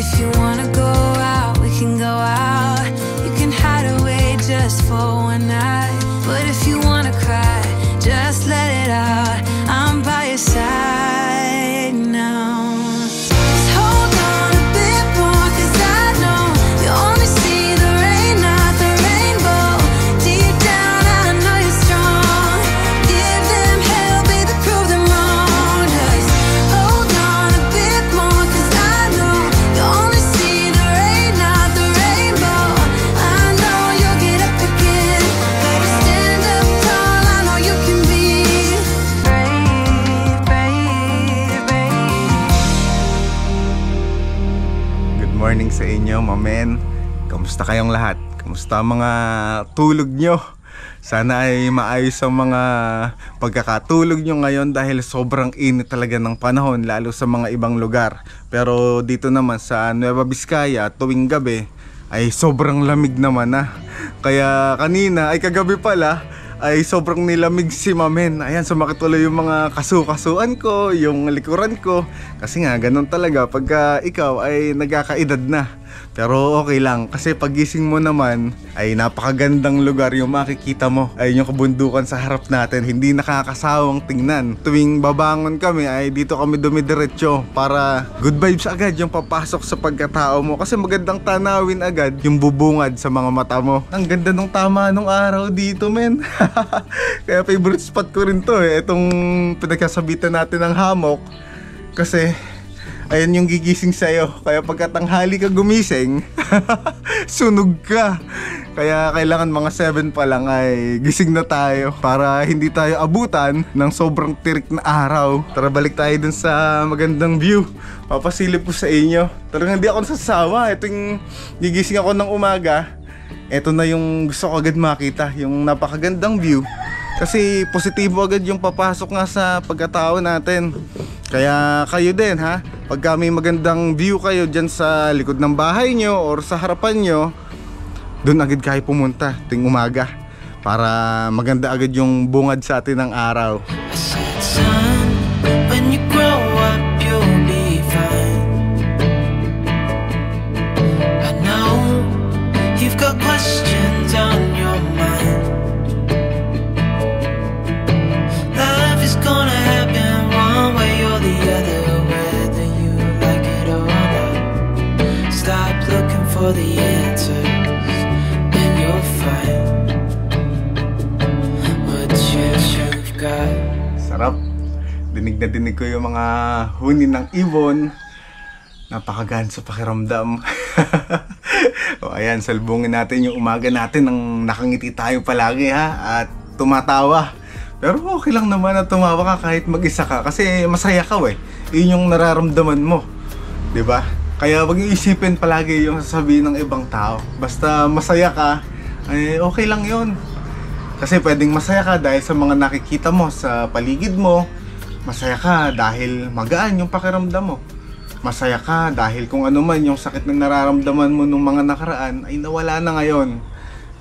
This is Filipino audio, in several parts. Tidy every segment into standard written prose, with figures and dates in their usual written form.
if you wanna go out, we can go out. You can hide away just for one night. But if you wanna cry, just let it out. I'm by your side now. Just hold on a bit more, 'cause I know you only see the rain, not the rainbow. Deep down I know you're strong. Give them hell, baby, prove them wrong. Just hold on a bit more, 'cause I know you only see the rain, not the rainbow. I know you'll get up again. Better stand up tall, I know you can be brave, brave, brave. Good morning sa inyo, mamen. Kamusta kayong lahat? Kamusta ang mga tulog nyo? Sana ay maayos ang mga pagkakatulog nyo ngayon dahil sobrang init talaga ng panahon, lalo sa mga ibang lugar. Pero dito naman sa Nueva Vizcaya, tuwing gabi ay sobrang lamig naman na. Kaya kanina, ay kagabi pala, ay sobrang nilamig si mamen. Ayan, sumakit tuloy yung mga kasukasuan ko, yung likuran ko. Kasi nga, ganun talaga pagka ikaw ay nagkakaedad na. Pero okay lang, kasi pagising mo naman ay napakagandang lugar yung makikita mo. Ay yung kabundukan sa harap natin, hindi nakakasawang tingnan. Tuwing babangon kami ay dito kami dumidiretso para good vibes agad yung papasok sa pagkatao mo. Kasi magandang tanawin agad yung bubungad sa mga mata mo. Ang ganda nung tama nung araw dito, men. Kaya favorite spot ko rin to eh, itong pinagkasabitan natin ng hammock. Kasi ayan yung gigising sa'yo. Kaya pagkatanghali ka gumising, sunog ka. Kaya kailangan mga 7 pa lang ay gising na tayo para hindi tayo abutan ng sobrang tirik na araw. Tara, balik tayo dun sa magandang view. Papasilip ko sa inyo. Talagang hindi ako nasasawa. Ito yung gigising ako ng umaga. Ito na yung gusto ko agad makita, yung napakagandang view. Kasi positibo agad yung papasok nga sa pagkatao natin. Kaya kayo din ha, pagka may magandang view kayo dyan sa likod ng bahay nyo or sa harapan nyo, doon agad kayo pumunta tuwing umaga para maganda agad yung bungad sa atin ng araw. I said, son, when you grow up you'll be fine. I know you've got questions on your mind. Life is gonna happen one way or the other, whether you like it or not. Stop looking for the answers and you'll find what you've got. Sarap. Dinig na dinig ko yung mga huni ng ibon. Napakagaan sa pakiramdam. O ayan, salbungin natin yung umaga natin ng nakangiti tayo palagi ha, at tumatawa. Pero okay lang naman na tumawa ka kahit mag-isa ka kasi masaya ka eh. Yun yung nararamdaman mo, 'di ba? Kaya wag niyo isipin palagi yung sasabihin ng ibang tao. Basta masaya ka, ay okay lang 'yun. Kasi pwedeng masaya ka dahil sa mga nakikita mo sa paligid mo. Masaya ka dahil magaan yung pakiramdam mo. Masaya ka dahil kung ano man yung sakit na nararamdaman mo nung mga nakaraan ay nawala na ngayon.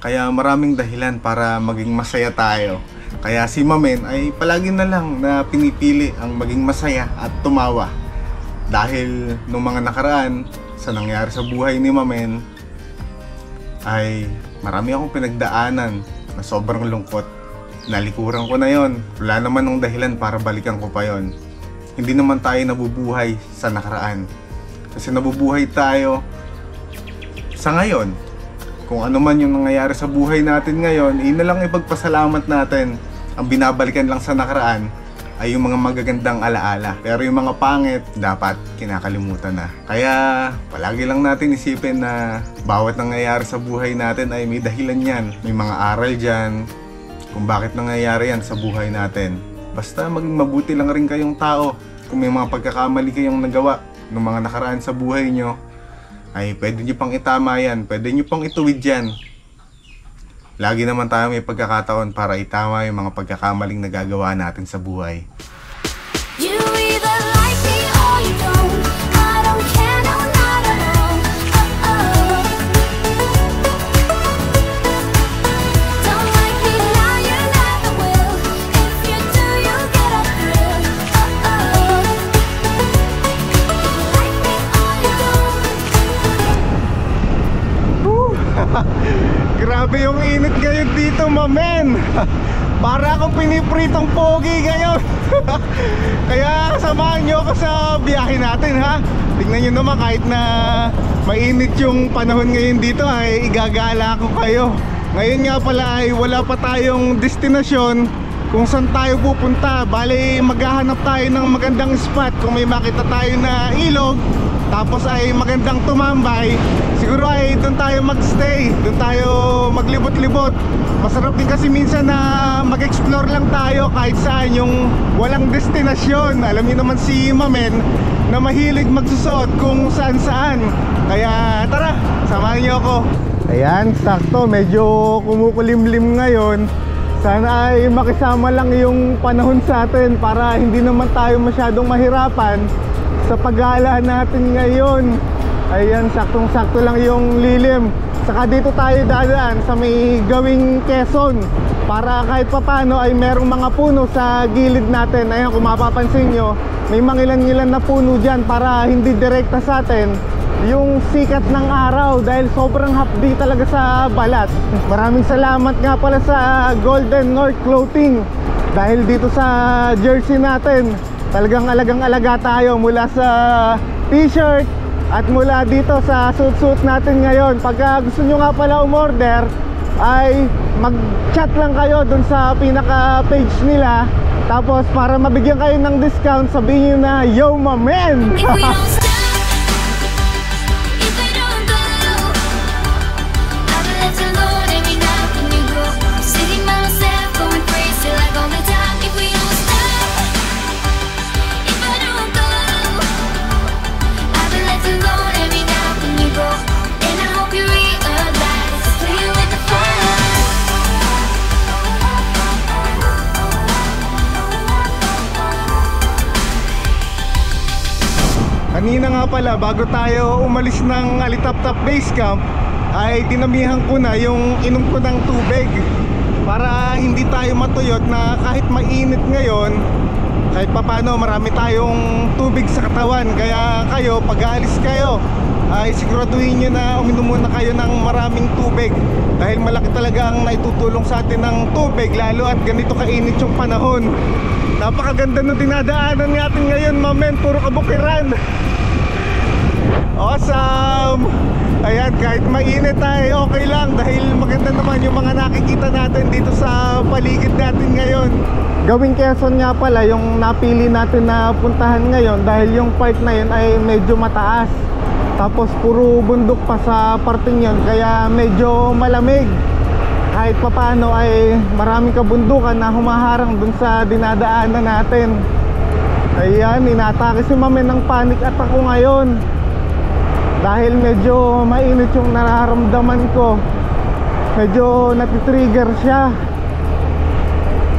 Kaya maraming dahilan para maging masaya tayo. Kaya si mamen ay palagi na lang na pinipili ang maging masaya at tumawa. Dahil nung mga nakaraan sa nangyari sa buhay ni mamen ay marami akong pinagdaanan na sobrang lungkot. Nalikuran ko na yon. Wala naman ng dahilan para balikan ko pa yon. Hindi naman tayo nabubuhay sa nakaraan. Kasi nabubuhay tayo sa ngayon. Kung ano man yung nangyayari sa buhay natin ngayon, yun na lang ipagpasalamat natin. Ang binabalikan lang sa nakaraan ay yung mga magagandang alaala. Pero yung mga pangit, dapat kinakalimutan na. Kaya palagi lang natin isipin na bawat nangyayari sa buhay natin ay may dahilan yan. May mga aral dyan kung bakit nangyayari yan sa buhay natin. Basta maging mabuti lang rin kayong tao. Kung may mga pagkakamali kayong nagawa ng mga nakaraan sa buhay nyo, ay pwede nyo pang itama yan, pwede nyo pang ituwid yan. Lagi naman tayo may pagkakataon para itama yung mga pagkakamaling nagagawa natin sa buhay. You either like me or you don't. I don't care, no, not at all. Don't like me now, you never will. If you do, you'll get a thrill. You like me or you don't. Grabe yung init ngayon dito, mamen. Para akong pinipritong pogi ngayon. Kaya samahan nyo ako sa biyahe natin, ha. Tingnan nyo naman, kahit na mainit yung panahon ngayon dito, ay igagala ko kayo. Ngayon nga pala ay wala pa tayong destinasyon kung saan tayo pupunta. Bale, maghahanap tayo ng magandang spot. Kung may makita tayo na ilog, tapos ay magandang tumambay, siguro ay doon tayo magstay, doon tayo maglibot-libot. Masarap din kasi minsan na mag-explore lang tayo kahit saan, yung walang destinasyon. Alam niyo naman si Mamen na mahilig magsusuot kung saan-saan. Kaya tara, samahan niyo ako. Ayan, sakto, medyo kumukulimlim ngayon. Sana ay makisama lang yung panahon sa atin para hindi naman tayo masyadong mahirapan sa paggala natin ngayon. Ayan, saktong-sakto lang yung lilim. Saka dito tayo dadaan sa may Gawing Quezon, para kahit papano ay merong mga puno sa gilid natin. Ayan, kung mapapansin nyo, may mangilan-ngilan na puno dyan para hindi direkta sa atin yung sikat ng araw, dahil sobrang hapdi talaga sa balat. Maraming salamat nga pala sa Golden North Clothing, dahil dito sa jersey natin talagang alagang-alaga tayo, mula sa t-shirt at mula dito sa suit natin ngayon. Pagka gusto nyo nga pala umorder, ay mag-chat lang kayo dun sa pinaka-page nila. Tapos para mabigyan kayo ng discount, sabihin nyo na, "Yo, Mamen!" Kanina nga pala, bago tayo umalis ng Alitap-Tap Base Camp, ay tinamihan ko na yung inom ko ng tubig para hindi tayo matuyot na kahit mainit ngayon, kahit papano marami tayong tubig sa katawan. Kaya kayo, pag aalis kayo, ay siguraduhin nyo na uminom muna kayo ng maraming tubig, dahil malaki talaga ang naitutulong sa atin ng tubig, lalo at ganito kainit yung panahon. Napakaganda ng dinadaanan natin ngayon, Mamen, puro kabukiran. Awesome! Ayan, kahit mainit ay okay lang, dahil maganda naman yung mga nakikita natin dito sa paligid natin ngayon. Gawing Quezon nga pala yung napili natin na puntahan ngayon, dahil yung part na yun ay medyo mataas. Tapos puro bundok pa sa parting yun, kaya medyo malamig. Kahit papano ay maraming kabundukan na humaharang dun sa dinadaanan natin. Ayan, inatake si Mamen ng panic attack ko ngayon, dahil medyo mainit yung nararamdaman ko. Medyo natitrigger siya.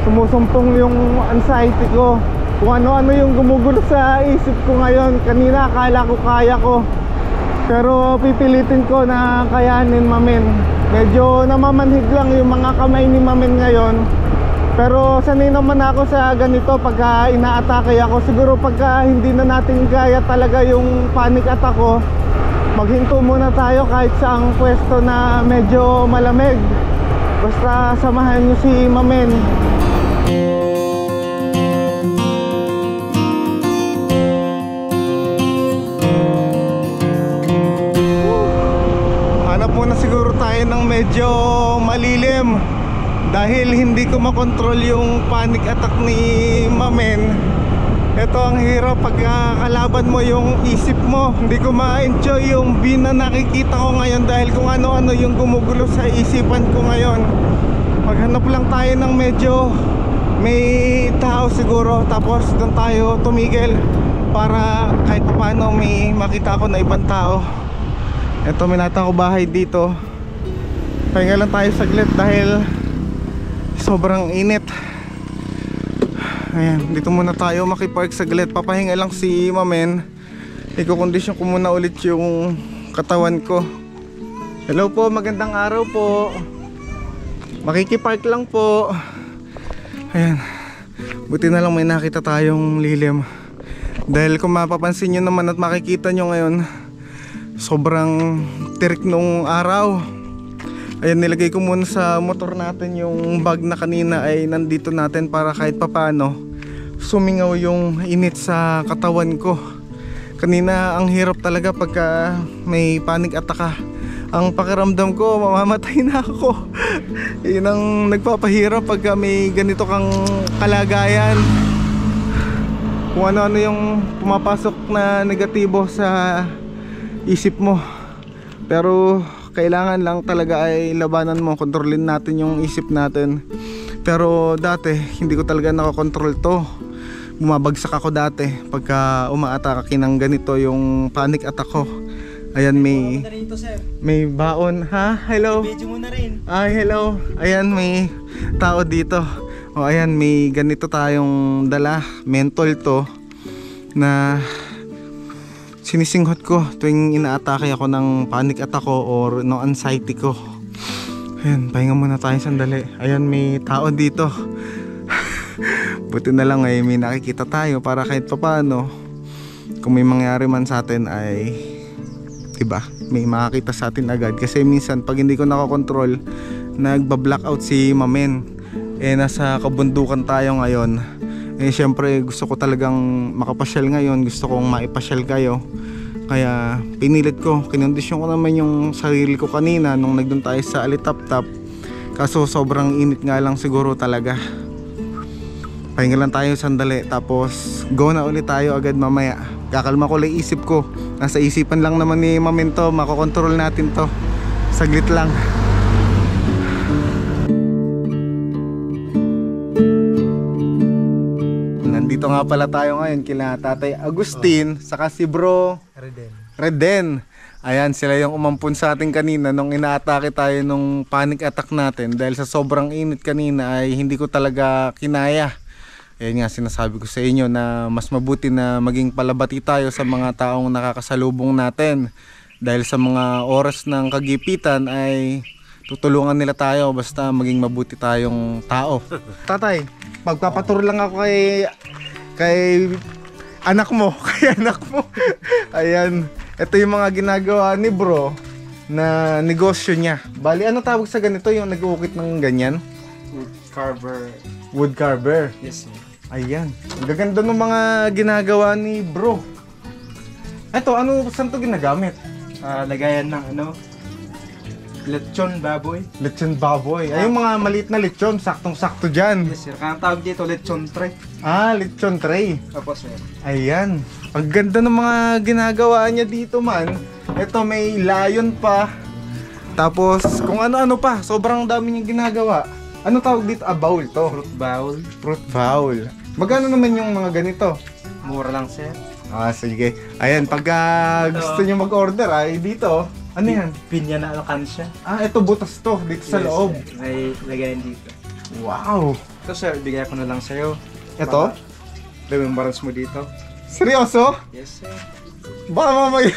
Sumusumpong yung anxiety ko. Kung ano-ano yung gumugulo sa isip ko ngayon. Kanina akala ko kaya ko, pero pipilitin ko na kayanin, Mamen. Medyo namamanhid lang yung mga kamay ni Mamen ngayon, pero sanay naman ako sa ganito pagka inaatake ako. Siguro pagka hindi na natin kaya talaga yung panic attack ko, maghinto muna tayo kahit saang pwesto na medyo malamig. Basta samahan nyo si Mamen. Hanap muna siguro tayo ng medyo malilim, dahil hindi ko makontrol yung panic attack ni Mamen. Ito ang hirap pag kalaban mo yung isip mo. Hindi ko ma-enjoy yung view na nakikita ko ngayon, dahil kung ano-ano yung gumugulo sa isipan ko ngayon. Maghanap lang tayo ng medyo may tao siguro, tapos doon tayo tumigil para kahit paano may makita ko na ibang tao. Ito, may nata ko bahay dito. Pahinga lang tayo saglit dahil sobrang init. Ayan, dito muna tayo makipark saglit. Papahinga lang si Mamen. Iko-condition ko muna ulit yung katawan ko. Hello po, magandang araw po. Makikipark lang po. Ayan, buti na lang may nakita tayong lilim. Dahil kung mapapansin nyo naman at makikita nyo ngayon, sobrang tirik nung araw. Ayan, nilagay ko muna sa motor natin yung bag na kanina ay nandito natin para kahit papano sumingaw yung init sa katawan ko. Kanina ang hirap talaga pagka may panic attack ka. Ang pakiramdam ko mamamatay na ako. Yun ang nagpapahirap pagka may ganito kang kalagayan. Kung ano-ano yung pumapasok na negatibo sa isip mo. Pero kailangan lang talaga ay labanan mo, kontrolin natin yung isip natin. Pero dati hindi ko talaga nakokontrol to. Bumabagsak ako dati pagka umaatake ng ganito yung panic attack ko. Ayan, may baon. Ha? Hello? Video mo na rin. Ay, hello. Ayan, may tao dito. O ayan, may ganito tayong dala. Mentol to na sinisinghot ko tuwing inaatake ako ng panic attack ko or no anxiety ko. Ayan, pahinga muna tayo sandali. Ayan, may tao dito. Buti na lang ay may nakikita tayo para kahit papaano kung may mangyari man sa atin ay diba, may makakita sa atin agad. Kasi minsan pag hindi ko nakakontrol, nagba-blackout si Mamen. Nasa kabundukan tayo ngayon. Syempre gusto ko talagang makapasyal ngayon. Gusto kong maipasyal kayo. Kaya pinilit ko, kinondisyon ko naman yung sarili ko kanina nung nagdun tayo sa Alitap-tap. Kaso sobrang init nga lang siguro talaga. Pahinga lang tayo sandali, tapos go na ulit tayo agad mamaya. Kakalma ko lang isip ko. Nasa isipan lang naman ni Mamen to, makokontrol natin to. Saglit lang. Nandito nga pala tayo ngayon kila Tatay Agustin, saka si Bro Reden. Ayan, sila yung umampun sa atin kanina nung inaatake tayo nung panic attack natin. Dahil sa sobrang init kanina ay hindi ko talaga kinaya. Ayan nga, sinasabi ko sa inyo na mas mabuti na maging palabati tayo sa mga taong nakakasalubong natin. Dahil sa mga oras ng kagipitan ay tutulungan nila tayo basta maging mabuti tayong tao. Tatay, magpapaturo lang ako kay anak mo, kay anak mo. Ayan, ito yung mga ginagawa ni Bro na negosyo niya. Bali, ano tawag sa ganito yung nag-uukit ng ganyan? Wood carver. Yes, sir. Ayan, ang gaganda ng mga ginagawa ni Bro. Ito, saan to ginagamit? Lagayan ng lechon baboy. Lechon baboy. Ay, yung mga maliit na lechon, saktong-sakto dyan. Yes, sir. Kaya tawag dito lechon tray. Lechon tray. Tapos, sir. Ayan, ang ganda ng mga ginagawa niya dito man. Ito, may layon pa. Tapos, kung ano-ano pa, sobrang dami niya ginagawa. Ano tawag dito? Bowl to? Fruit bowl. Fruit bowl. Magkano naman yung mga ganito? Mura lang, sir. Sige. Ayan, pagka gusto niyo mag-order ay dito. Ano yan? Pinya na alkansya. Ito butas to dito sa loob. Sir. May lagayan dito. Wow. Ito, sir, bigay ko na lang sa'yo. Ito? Remembrance mo dito. Seryoso? Yes, sir. Baka mamaya.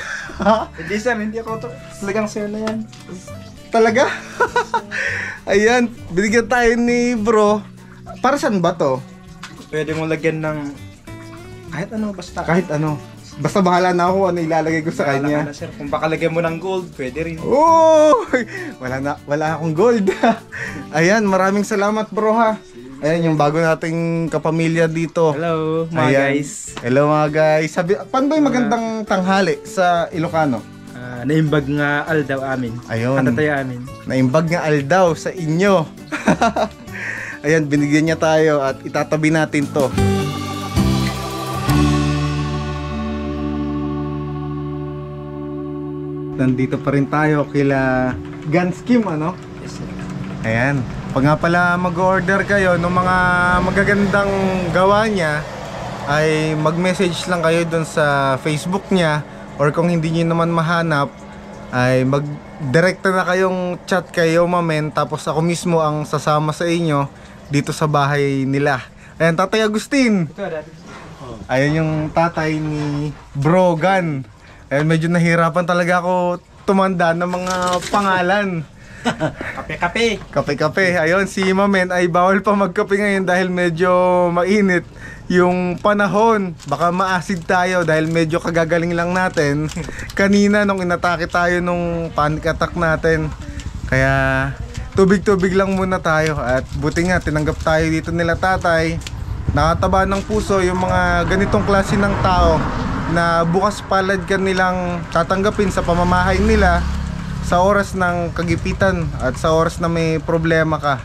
Hindi, sir. Hindi ako to. Talagang sa'yo na yan. Talaga? Ayan, binigyan tayo ni Bro. Para saan ba to? Pwede mong lagyan ng kahit ano, basta. Kahit ano. Basta bahala na ako ano ilalagay ko sa Bahala kanya. ka na, sir. Kung baka lagyan mo ng gold, pwede rin. Oh! Wala akong gold. Ayan, maraming salamat Bro ha. Ayan yung bago nating kapamilya dito. Hello, mga Ayan. guys. Hello mga guys. Paano ba yung magandang tanghali sa Ilocano? Naimbag nga aldaw amin. Ayun. Kanta tayo amin. Naimbag nga aldaw sa inyo. Ayan, binigyan niya tayo at itatabi natin to. Nandito pa rin tayo kila Ganskim, ano? Yes, sir. Ayan. Pag nga pala mag-order kayo ng mga magagandang gawa niya, ay mag-message lang kayo dun sa Facebook niya. Or kung hindi niyo naman mahanap, ay mag-direkta na kayong chat kayo Mamen. Tapos ako mismo ang sasama sa inyo dito sa bahay nila. Ayan, Tatay Agustin. Ito, dati. Ayan yung tatay ni Brogan. Ayan, medyo nahirapan talaga ako tumanda ng mga pangalan. Kape-kape. Kape-kape. Ayun, si Mamen ay bawal pa magkape ngayon dahil medyo mainit yung panahon. Baka maasid tayo dahil medyo kagagaling lang natin. Kanina nung inatake tayo nung panic attack natin Kaya tubig-tubig lang muna tayo. At buti nga tinanggap tayo dito nila tatay. Nakataba ng puso yung mga ganitong klase ng tao na bukas palad ka nilang tatanggapin sa pamamahay nila sa oras ng kagipitan at sa oras na may problema ka.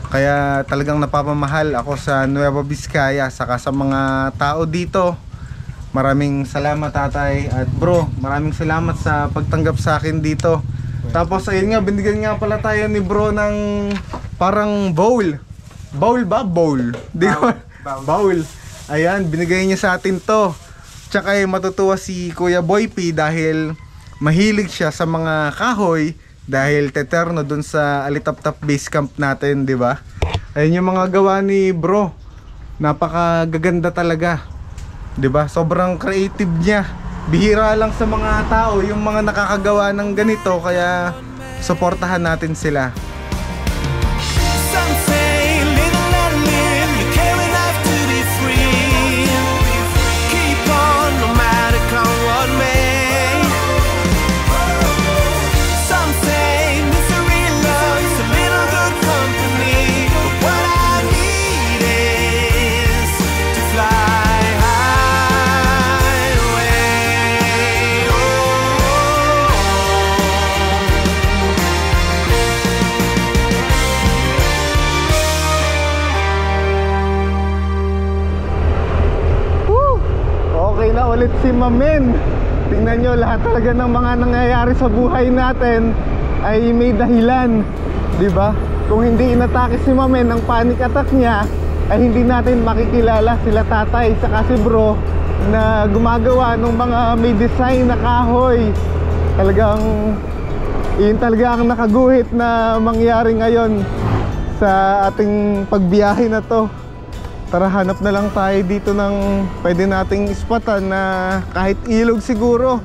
Kaya talagang napapamahal ako sa Nueva Vizcaya saka sa mga tao dito. Maraming salamat tatay. At bro, maraming salamat sa pagtanggap sa akin dito. Tapos ayun nga, binigyan nga pala tayo ni bro ng parang bowl. Bowl ba? Bowl. Di ko. Bowl. Ayan, binigay niya sa atin to. Tsaka matutuwa si Kuya Boy P dahil mahilig siya sa mga kahoy dahil teterno dun sa Alitap-Tap base camp natin, di ba? Ayun yung mga gawa ni bro. Napakagaganda talaga. Di ba? Sobrang creative niya. Bihira lang sa mga tao yung mga nakakagawa ng ganito, kaya suportahan natin sila. Some say live and let live, you care enough to be free. Keep on no matter come what may. Some say misery loves a little good company, but what I need is to fly high away. Okay na ulit si Mamen. Tingnan nyo, lahat talaga ng mga nangyayari sa buhay natin ay may dahilan, di ba? Kung hindi inatake si Mamen, ang panic attack niya, ay hindi natin makikilala sila tatay saka si bro na gumagawa ng mga may design na kahoy. Talagang yun talaga ang nakaguhit na mangyari ngayon sa ating pagbiyahe na to. Tara, hanap na lang tayo dito ng pwede nating ispatan na kahit ilog siguro.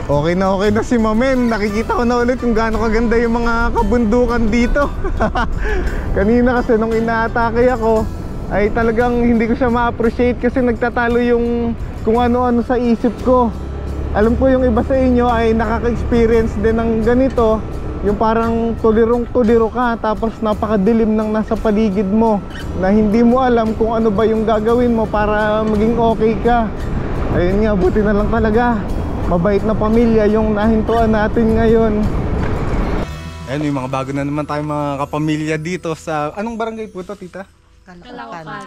Okay na si Mamen. Nakikita ko na ulit kung gaano kaganda yung mga kabundukan dito. Kanina kasi nung inaatake ako ay talagang hindi ko siya ma-appreciate kasi nagtatalo yung kung ano-ano sa isip ko. Alam ko yung iba sa inyo ay nakaka-experience din ng ganito, yung parang tulirong-tuliro ka tapos napakadilim ng nasa paligid mo na hindi mo alam kung ano ba yung gagawin mo para maging okay ka. Ayun nga, buti na lang talaga mabait na pamilya yung nahintuan natin ngayon. Ayun, yung mga bago na naman tayo mga kapamilya dito sa... Anong barangay po ito, tita?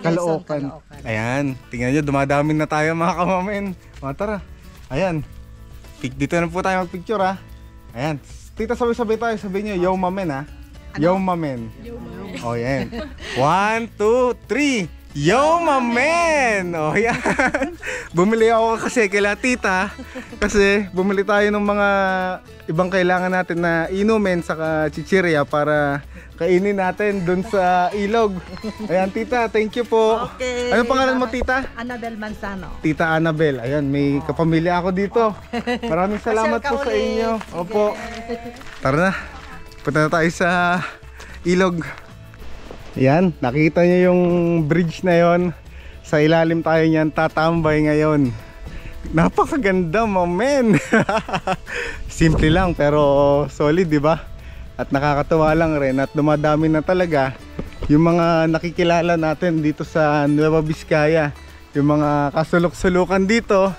Caloocan. Ayan, tingnan nyo, dumadami na tayo mga kamamen. Mga tara, ayan, dito na po tayo magpicture ha. Ayan, tita, sabay-sabay tayo, sabihin nyo, yo mamen ha. Yo mamen. Oh yan. 1, 2, 3. Yo mamen. Oh yan. Bumili ako kasi kila tita, kasi bumili tayo ng mga ibang kailangan natin na inumin saka chichirya para kainin natin dun sa ilog. Ayan tita, thank you po. Okay. Ano pangalan mo tita? Annabel Manzano. Tita Annabel. Ayan, may kapamilya ako dito. Maraming salamat po sa inyo. Opo. Tara na. Punta na tayo sa ilog. Ayan, nakita niyo yung bridge na yon. Sa ilalim tayo niyan tatambay ngayon. Napakaganda, mamen. Simple lang pero solid, di ba? At nakakatuwa lang rin at dumadami na talaga yung mga nakikilala natin dito sa Nueva Vizcaya. Yung mga kasulok-sulukan dito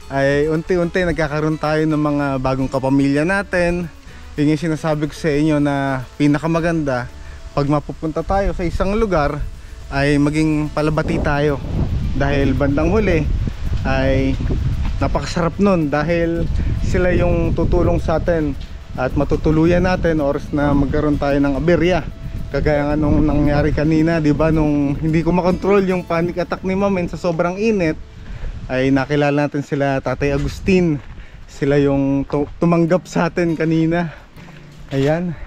ay unti-unti nagkakaroon tayo ng mga bagong kapamilya natin. Yun yung sinasabi ko sa inyo na pinakamaganda pag mapupunta tayo sa isang lugar ay maging palabati tayo. Dahil bandang huli ay napakasarap nun dahil sila yung tutulong sa atin at matutuluyan natin oras na magkaroon tayo ng aberya. Kagaya nga nung nangyari kanina, di ba, nung hindi ko makontrol yung panic attack ni Mamen sa sobrang init, ay nakilala natin sila Tatay Agustin. Sila yung tumanggap sa atin kanina. Ayan,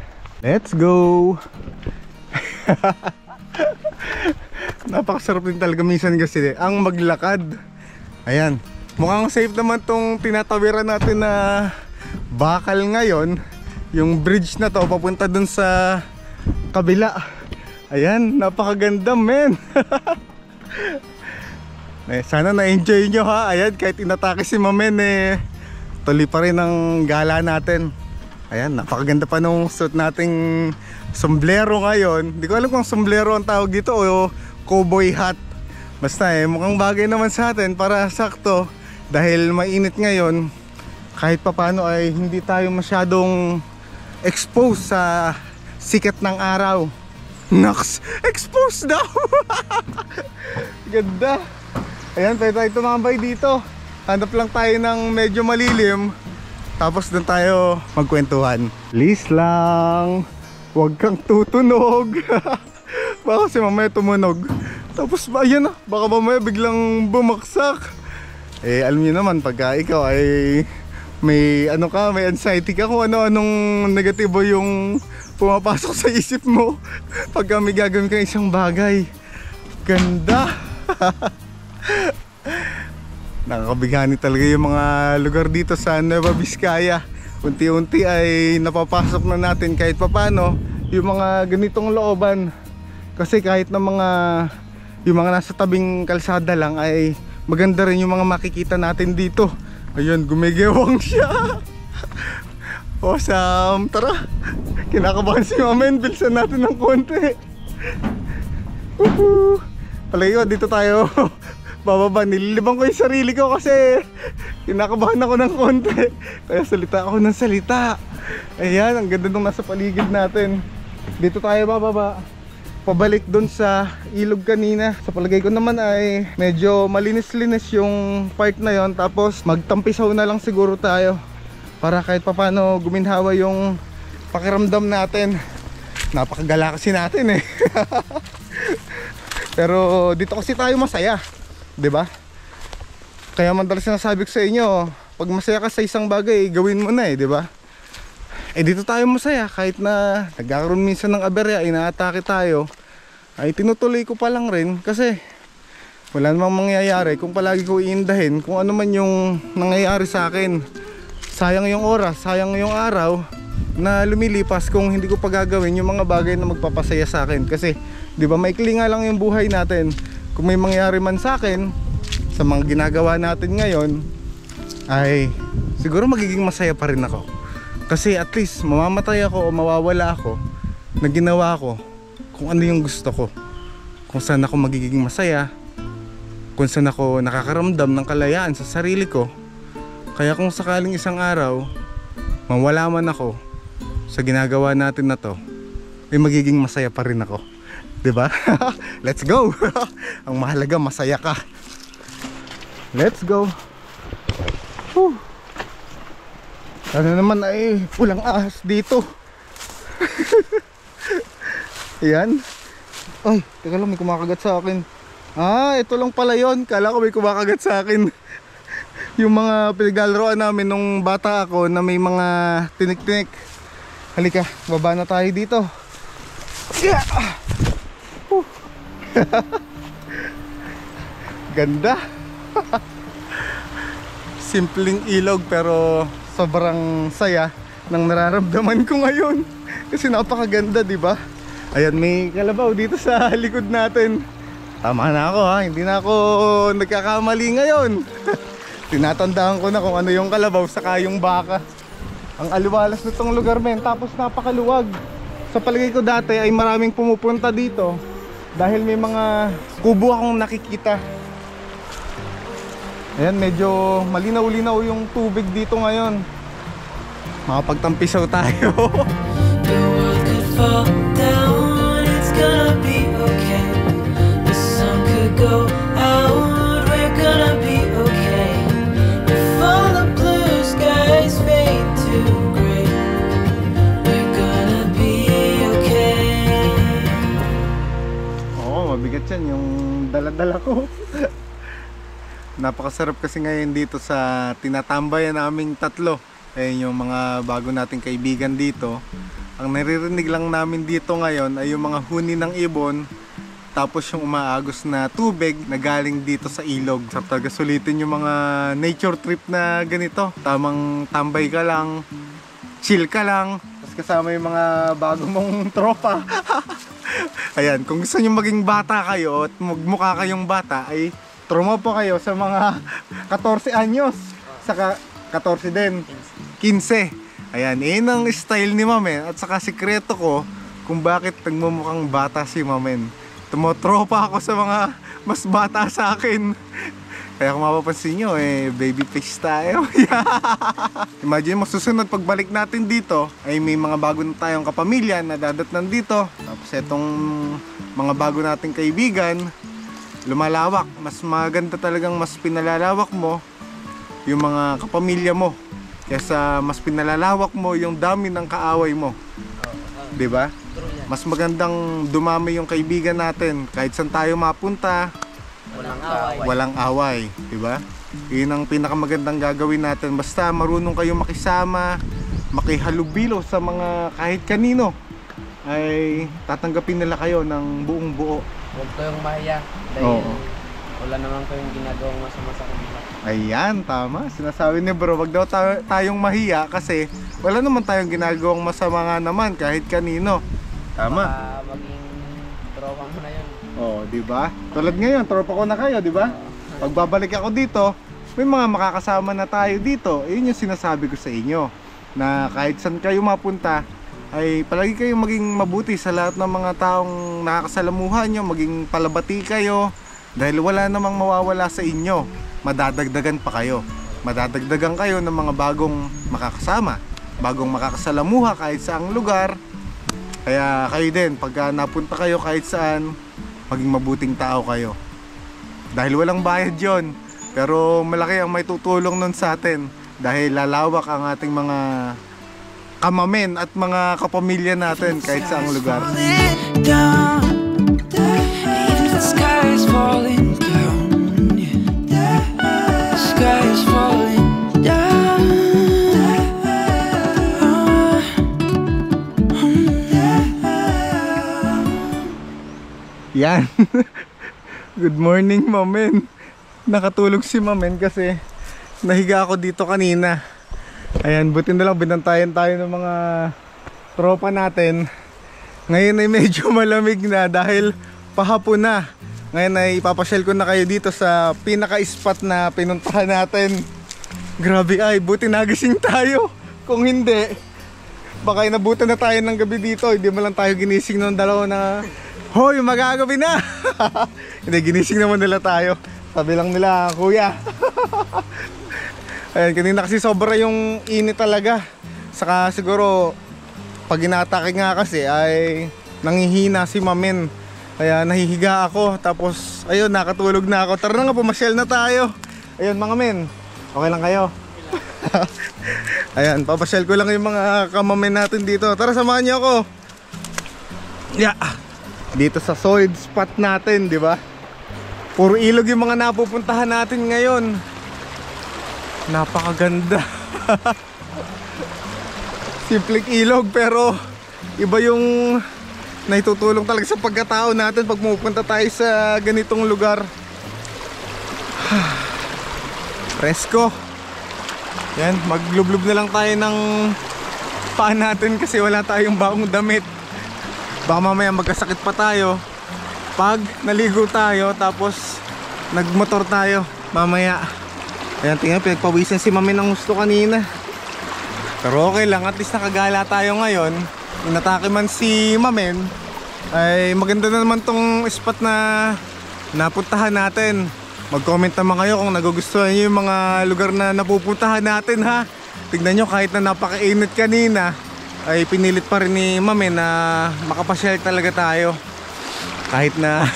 let's go. Napakasarap din talaga minsan kasi ang maglakad. Ayan, mukhang safe naman tong tinatawiran natin na bakal ngayon. Yung bridge na to papunta dun sa kabila. Ayan, napakaganda men. Sana na-enjoy nyo ha. Ayan, kahit inatake si Mamen tuloy pa rin ang gala natin. Ayan, napakaganda pa nung suit nating sombrero ngayon. Di ko alam kung sombrero ang tawag dito o cowboy hat. Basta mukhang bagay naman sa atin para sakto. Dahil mainit ngayon, kahit papano ay hindi tayo masyadong exposed sa sikat ng araw. Nox, exposed daw! Ganda! Ayan, pwede tayo tumambay dito. Hanap lang tayo ng medyo malilim. Tapos doon tayo magkwentuhan. Please lang, huwag kang tutunog. Baka kasi mamaya tumunog. Tapos ayan na, baka mamaya biglang bumaksak. Alam niyo naman, pagka ikaw ay may may anxiety ka kung ano-anong negatibo yung pumapasok sa isip mo pagka may gagawin ka isang bagay. Ganda! Nakakabighani talaga yung mga lugar dito sa Nueva Vizcaya. Unti-unti ay napapasok na natin kahit papano yung mga ganitong looban. Kasi kahit na yung mga nasa tabing kalsada lang ay maganda rin yung mga makikita natin dito. Ayun, gumigewang siya. Awesome, tara. Kinakabahan si Mama, bilsan natin ng konti. Palayo, dito tayo bababa. Nililibang ko yung sarili ko kasi kinakabahan ako ng konti. Kaya salita ako ng salita. Ayan, ang ganda nung nasa paligid natin. Dito tayo bababa, pabalik dun sa ilog kanina. Sa palagay ko naman ay medyo malinis-linis yung park na yon. Tapos magtampisaw na lang siguro tayo para kahit papano guminhawa yung pakiramdam natin. Napakagala kasi natin Pero dito kasi tayo masaya, 'di ba? Kaya madalas sinasabi ko sa inyo, pag masaya ka sa isang bagay, gawin mo na 'di ba? Dito tayo masaya kahit na nagkakaroon minsan ng aberya, inaatake tayo. Ay tinutuloy ko pa lang rin kasi wala namang mangyayari kung palagi ko iindahin kung ano man yung nangyayari sa akin. Sayang yung oras, sayang yung araw na lumilipas kung hindi ko pa gagawin yung mga bagay na magpapasaya sa akin. Kasi di ba maikli nga lang yung buhay natin. Kung may mangyari man sa akin sa mga ginagawa natin ngayon, ay siguro magiging masaya pa rin ako. Kasi at least mamamatay ako o mawawala ako na ginawa ko kung ano yung gusto ko, kung saan ako magiging masaya, kung saan ako nakakaramdam ng kalayaan sa sarili ko. Kaya kung sakaling isang araw mawala man ako sa ginagawa natin na to, ay magiging masaya pa rin ako, 'di ba? Let's go. Ang mahalaga masaya ka. Let's go. Whew. Ano naman ay pulang ahas dito. Ayan. Ay, teka lang, may kumakagat sa akin. Ito lang pala yon. Kala ko may kumakagat sa akin. Yung mga pinaglalroan namin nung bata ako na may mga tinik-tinik. Halika, baba na tayo dito. Yeah. Ganda. Simpleng ilog pero sobrang saya ng nararamdaman ko ngayon. Kasi napakaganda, di ba? Ayan, may kalabaw dito sa likod natin. Tama na ako hindi na ako nagkakamali ngayon. Tinatandaan ko na kung ano yung kalabaw saka yung baka. Ang aliwalas nitong lugar, men. Tapos napakaluwag. Sa palagay ko dati ay maraming pumupunta dito dahil may mga kubo akong nakikita. Ayan, medyo malinaw-linaw yung tubig dito ngayon. Makapagtampisaw tayo. The world could fall down, it's gonna be okay. The sun could go out, we're gonna be okay. If all the blue skies fade to gray, we're gonna be okay. Oo, mabigat yan yung dala-dala ko. Napakasarap kasi ngayon dito sa tinatambayan naming tatlo. Ayun yung mga bago nating kaibigan dito. Ang naririnig lang namin dito ngayon ay yung mga huni ng ibon, tapos yung umaagos na tubig na galing dito sa ilog. Sarap talaga sulitin yung mga nature trip na ganito. Tamang tambay ka lang, chill ka lang, tapos kasama yung mga bago mong tropa. Ayan, kung gusto nyo maging bata kayo at magmukha kayong bata, ay trumopo kayo sa mga 14 anyos, saka 14 din, 15. Ayan, ang style ni Mamen. At saka sikreto ko kung bakit nagmumukhang bata si Mamen. Tumotropa ako sa mga mas bata sa akin. Kaya kung mapapansin nyo, baby face tayo. Imagine mo, susunod pagbalik natin dito, ay may mga bago na tayong kapamilya na dadatnan dito. Tapos itong mga bago nating kaibigan, lumalawak. Mas maganda talagang mas pinalalawak mo yung mga kapamilya mo. Kesa mas pinalalawak mo yung dami ng kaaway mo. Diba? Mas magandang dumami yung kaibigan natin. Kahit saan tayo mapunta, walang away, diba? Yun ang pinakamagandang gagawin natin. Basta marunong kayo makisama, makihalubilo sa mga kahit kanino, ay tatanggapin nila kayo ng buong buo. Huwag kayong mahiya dahil wala naman kayong ginagawang masama sa kanila. Ayan, tama. Sinasabi ni bro, wag daw tayong mahiya kasi wala naman tayong ginagawang masama nga naman kahit kanino. Tama. Baka maging tropa mo na yun. Di ba? Tulad ngayon, tropa ko na kayo, di ba? Pagbabalik ako dito, may mga makakasama na tayo dito. Yun yung sinasabi ko sa inyo, na kahit saan kayo mapunta, ay palagi kayong maging mabuti sa lahat ng mga taong nakakasalamuhan nyo, maging palabati kayo, dahil wala namang mawawala sa inyo. Madadagdagan pa kayo. Madadagdagan kayo ng mga bagong makakasama, bagong makakasalamuha kahit saang lugar. Kaya kayo din, pagka napunta kayo kahit saan, maging mabuting tao kayo. Dahil walang bayad yon, pero malaki ang may tutulong nun sa atin. Dahil lalawak ang ating mga kamamen at mga kapamilya natin kahit saang lugar. Yan. Good morning, Mamen. Nakatulog si Mamen kasi nahiga ako dito kanina. Ayan, buti na lang binantayan tayo ng mga tropa natin. Ngayon ay medyo malamig na dahil pahapon na. Ngayon ay ipapasyal ko na kayo dito sa pinaka-spot na pinuntahan natin. Grabe ay, buti nagising tayo. Kung hindi, baka inabutan na tayo ng gabi dito. Hindi mo lang tayo ginising ng dalawa na hoy, magagabi na! Hindi, ginising naman nila tayo. Sabi lang nila, kuya. Ayan, kanina kasi sobra yung init talaga. Saka siguro, pag inatake nga kasi ay nangihina si Mamen. Kaya nahihiga ako. Tapos, ayun, nakatulog na ako. Tara na nga, pumasyal na tayo. Ayun, mga men, okay lang kayo? Ayan, papasyal ko lang yung mga kamamen natin dito. Tara, samahan niyo ako. Yeah. Dito sa solid spot natin, di ba? Puro ilog yung mga napupuntahan natin ngayon. Napakaganda. Simpleng ilog pero iba yung naitutulong talaga sa pagkatao natin pag pupunta tayo sa ganitong lugar. Presko. Yan, maglublub na lang tayo ng paa natin kasi wala tayong baong damit. Baka mamaya magkasakit pa tayo pag naligo tayo tapos nagmotor tayo mamaya. Ayan, tingnan, pinagpawisan si Mami ng gusto kanina. Pero okay lang, at least nakagala tayo ngayon. Inatake man si Mamen, ay maganda na naman tong spot na napuntahan natin. Mag-comment naman kayo kung nagugustuhan nyo yung mga lugar na napupuntahan natin, ha. Tignan nyo, kahit na napakainit kanina, ay pinilit pa rin ni Mamen na makapasyal talaga tayo. Kahit na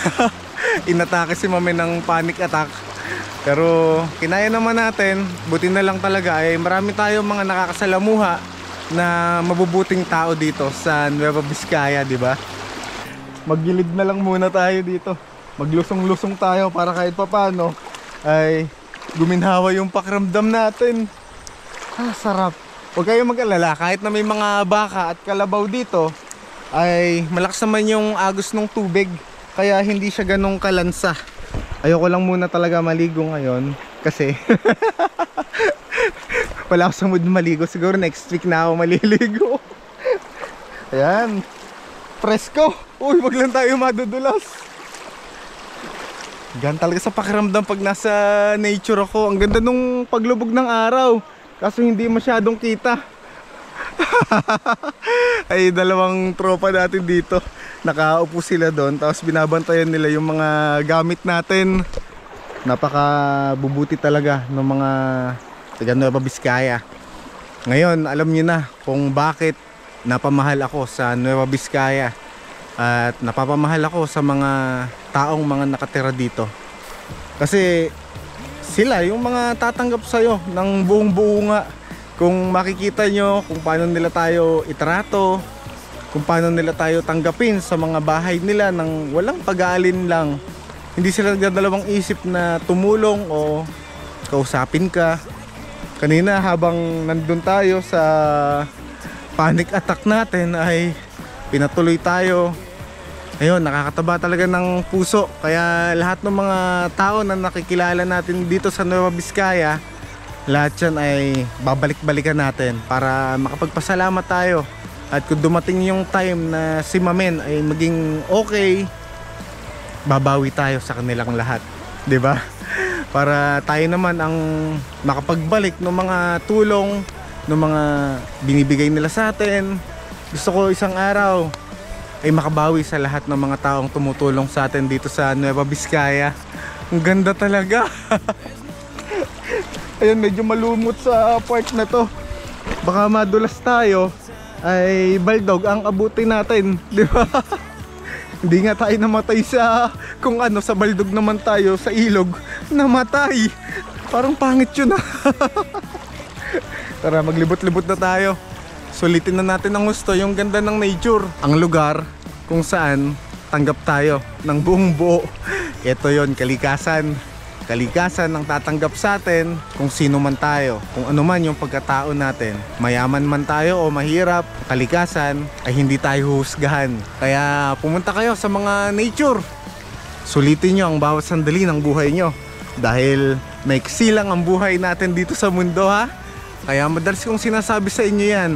inatake si Mamen ng panic attack. Pero kinaya naman natin. Buti na lang talaga ay marami tayong mga nakakasalamuha na mabubuting tao dito sa Nueva Vizcaya, di ba? Maggilid na lang muna tayo dito. Maglusong-lusong tayo para kahit papano ay guminhawa yung pakiramdam natin. Sarap. Huwag kayong mag-alala, kahit na may mga baka at kalabaw dito, ay malakas naman yung agos ng tubig, kaya hindi siya ganong kalansa. Ayoko lang muna talaga maligo ngayon kasi wala ako sa mood maligo. Siguro next week na ako maliligo. Ayan, presko. Uy, wag lang tayo madudulas. Gan talaga sa pakiramdam pag nasa nature ako. Ang ganda nung paglubog ng araw, kaso hindi masyadong kita. Ay dalawang tropa natin dito. Nakaupo sila doon, tapos binabantayan nila yung mga gamit natin. Napakabubuti talaga ng mga taga Nueva Vizcaya. Ngayon, alam niyo na kung bakit napamahal ako sa Nueva Vizcaya. At napapamahal ako sa mga taong mga nakatira dito. Kasi sila yung mga tatanggap sa'yo ng buong buo nga. Kung makikita nyo kung paano nila tayo itrato, kung paano nila tayo tanggapin sa mga bahay nila ng walang pag-aalin lang. Hindi sila nagdadalawang isip na tumulong o kausapin ka. Kanina habang nandun tayo sa panic attack natin ay pinatuloy tayo. Ayun, nakakataba talaga ng puso. Kaya lahat ng mga tao na nakikilala natin dito sa Nueva Vizcaya, lahat yan ay babalik-balikan natin para makapagpasalamat tayo. At kung dumating yung time na si Mamen ay maging okay, babawi tayo sa kanilang lahat, 'di ba? Para tayo naman ang makapagbalik ng mga tulong, ng mga binibigay nila sa atin. Gusto ko isang araw ay makabawi sa lahat ng mga taong tumutulong sa atin dito sa Nueva Vizcaya. Ang ganda talaga. Ayun, medyo malumot sa part na to. Baka madulas tayo, ay baldog ang abutin natin, di ba? Hindi nga tayo namatay sa kung ano, sa baldog naman tayo sa ilog namatay. Parang pangit yun. Tara, maglibot-libot na tayo. Sulitin na natin ang gusto, yung ganda ng nature, ang lugar kung saan tanggap tayo ng buong buo. Ito yon, kalikasan. Kalikasan ang tatanggap sa atin kung sino man tayo, kung ano man yung pagkatao natin. Mayaman man tayo o mahirap, kalikasan ay hindi tayo husgahan. Kaya pumunta kayo sa mga nature. Sulitin nyo ang bawat sandali ng buhay nyo. Dahil maiksi lang ang buhay natin dito sa mundo, ha. Kaya madalas kong sinasabi sa inyo yan.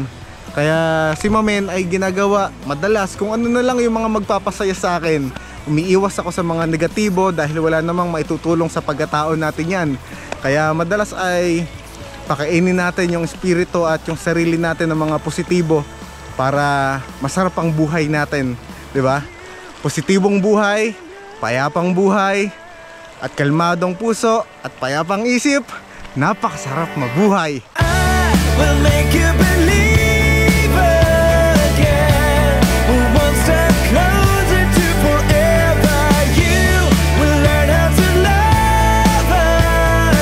Kaya si Mamen ay ginagawa madalas kung ano na lang yung mga magpapasaya sa akin. Umiiwas ako sa mga negatibo dahil wala namang maitutulong sa pagkatao natin yan. Kaya madalas ay pakainin natin yung espiritu at yung sarili natin ng mga positibo para masarap ang buhay natin, di ba? Positibong buhay, payapang buhay, at kalmadong puso at payapang isip, napakasarap mabuhay. Will make you believe again. One step closer to forever. You will learn how to love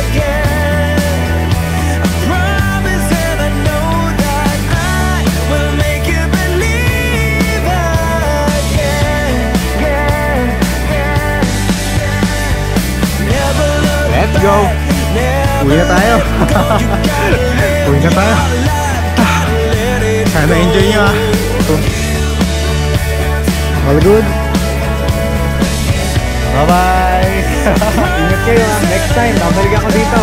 again. I promise and I know that I will make you believe again. Never look Let's go! back, Uwi na tayo. Uwi na tayo. Sana enjoy nyo, ha. All good? Bye bye. Ingat kayo, ha. Next time babalik ako dito.